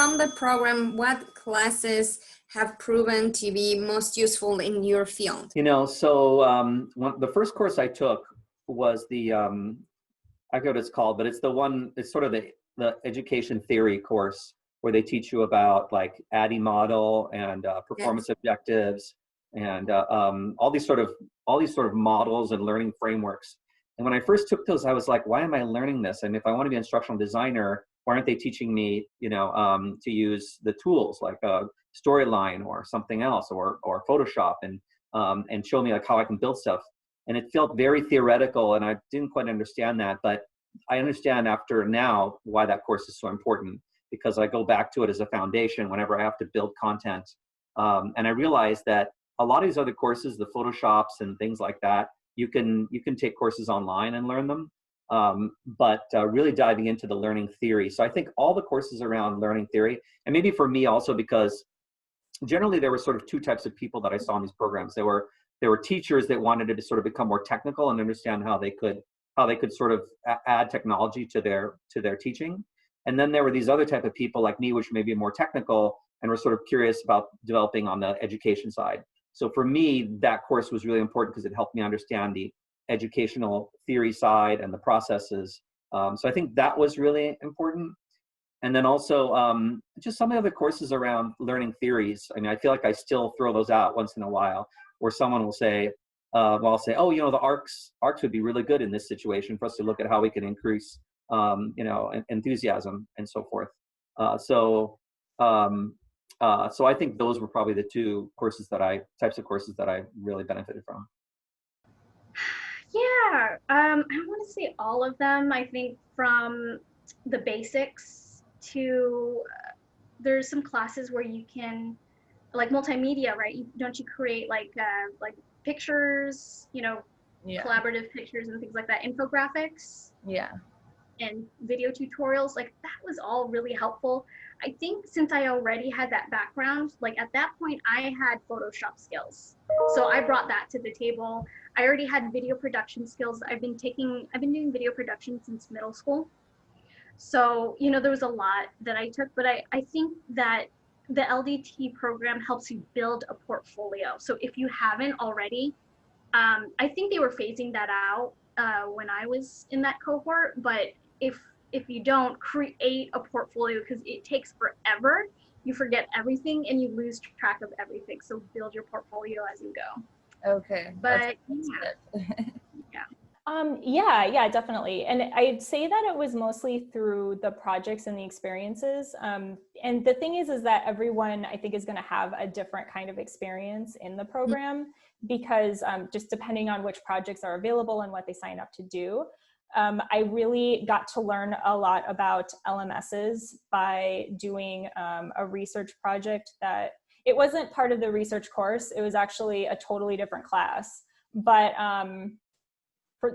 from the program, what classes have proven to be most useful in your field? You know, so the first course I took was the, I forget what it's called, but it's the one, it's sort of the education theory course where they teach you about like ADDIE model and performance objectives and all these sort of models and learning frameworks. And when I first took those, I was like, why am I learning this? And if I want to be an instructional designer, why aren't they teaching me, you know, to use the tools like Storyline or something else, or Photoshop, and show me like how I can build stuff. And it felt very theoretical, and I didn't quite understand that. But I understand after now why that course is so important, because I go back to it as a foundation whenever I have to build content. And I realized that a lot of these other courses, the Photoshops and things like that, you can take courses online and learn them. But really diving into the learning theory. So I think all the courses around learning theory, and maybe for me also because generally there were sort of two types of people that I saw in these programs. There were teachers that wanted to sort of become more technical and understand how they could sort of add technology to their teaching. And then there were these other type of people like me, which may be more technical and were sort of curious about developing on the education side. So for me, that course was really important because it helped me understand the educational theory side and the processes. So I think that was really important. And then also just some of the other courses around learning theories. I mean, I feel like I still throw those out once in a while, where someone will say, well, I'll say, oh, you know, the arcs would be really good in this situation for us to look at how we can increase, you know, enthusiasm and so forth. So I think those were probably the two types of courses that I really benefited from. Yeah, I want to say all of them. I think from the basics to there's some classes where you can, like multimedia, right? Don't you create like pictures, you know, collaborative pictures and things like that, infographics, and video tutorials. Like that was all really helpful. I think since I already had that background, like at that point I had Photoshop skills, so I brought that to the table. I already had video production skills. I've been doing video production since middle school. So, you know, there was a lot that I took, but I think that the LDT program helps you build a portfolio. So if you haven't already, I think they were phasing that out when I was in that cohort, but if you don't create a portfolio, because it takes forever, you forget everything and you lose track of everything. So build your portfolio as you go. Okay. But yeah, definitely. And I'd say that it was mostly through the projects and the experiences. And the thing is that everyone, I think, is going to have a different kind of experience in the program, because just depending on which projects are available and what they sign up to do. I really got to learn a lot about LMSs by doing a research project that it wasn't part of the research course. It was actually a totally different class, but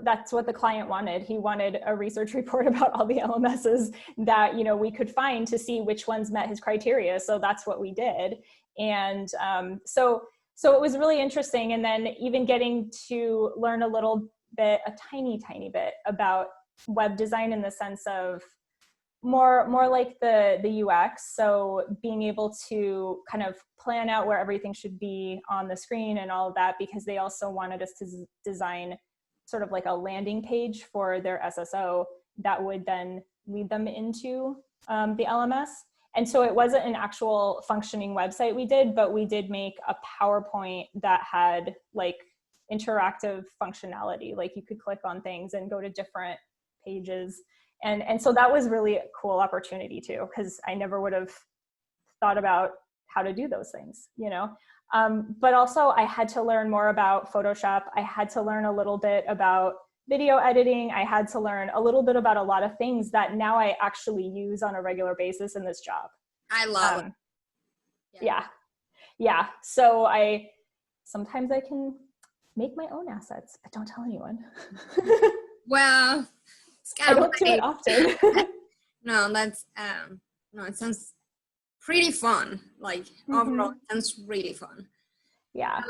that's what the client wanted. He wanted a research report about all the LMSs that, you know, we could find to see which ones met his criteria. So that's what we did. And so it was really interesting. And then even getting to learn a tiny bit about web design in the sense of more like the UX. So being able to kind of plan out where everything should be on the screen and all of that, because they also wanted us to design sort of like a landing page for their SSO that would then lead them into the LMS. And so it wasn't an actual functioning website we did, but we did make a PowerPoint that had like interactive functionality. Like you could click on things and go to different pages. And so that was really a cool opportunity too, because I never would have thought about how to do those things, you know? But also I had to learn more about Photoshop. I had to learn a little bit about video editing. I had to learn a little bit about a lot of things that now I actually use on a regular basis in this job. I love it. Yeah. So sometimes I can make my own assets, but don't tell anyone. Well, it's I don't do it often. No, that's no, it sounds pretty fun. Like overall, it sounds really fun. Yeah.